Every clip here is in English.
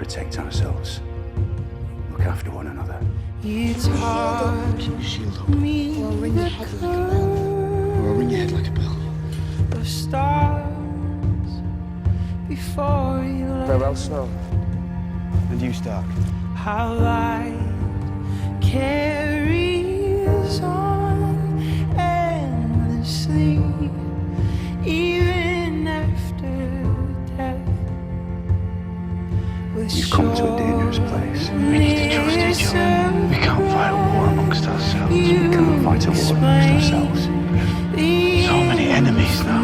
protect ourselves. Look after one another. It's hard. Shield up. Or Or ring your head like a bell. Or ring your head like a bell. of stars before you Farewell, Snow. And you, Stark. how light carries on endlessly, even after death. We've come to a dangerous place. We need to trust each other. We can't fight a war amongst ourselves. We can't fight a war amongst ourselves. So many enemies now.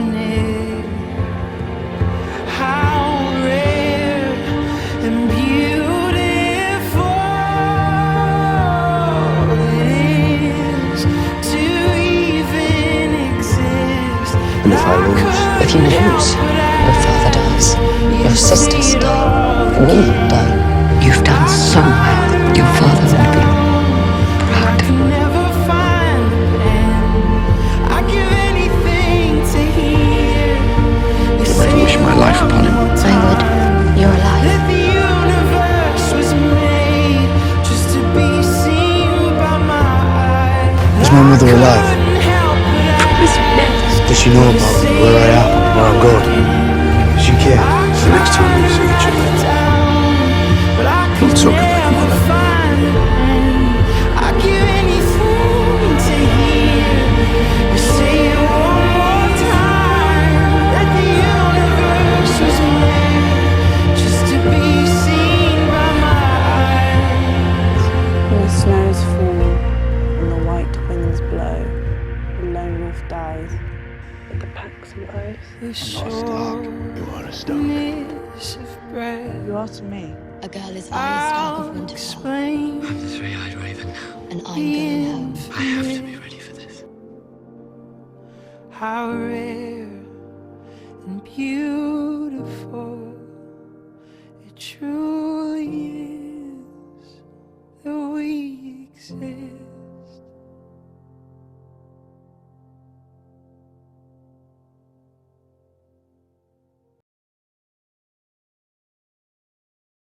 How rare and beautiful it is to even exist. And if I lose? If you lose, your father dies, your sisters die, we die. You've done so well. Your father would be proud. Never find the end. I give anything to hear you I'd say wish my life upon him. I would. You're alive. that the universe was made just to be seen by my eyes. Is my mother alive? Couldn't help but ask. Does she know about where I am, where I'm going? Does she care? The next time we see each other, But I we'll could talk about never mother. find the end. I'd give anything to hear you say it one more time, that the universe was made just to be seen by my eyes. When the snows fall and the white winds blow, the lone wolf dies, but the pack survives. The Stark. You are a Stark. shortness of breath. You are to me. A girl is Arya Stark of I'll Winterfell, explain I'm the three-eyed raven. and I'm going home. I have to be ready for this. how rare and beautiful it truly is.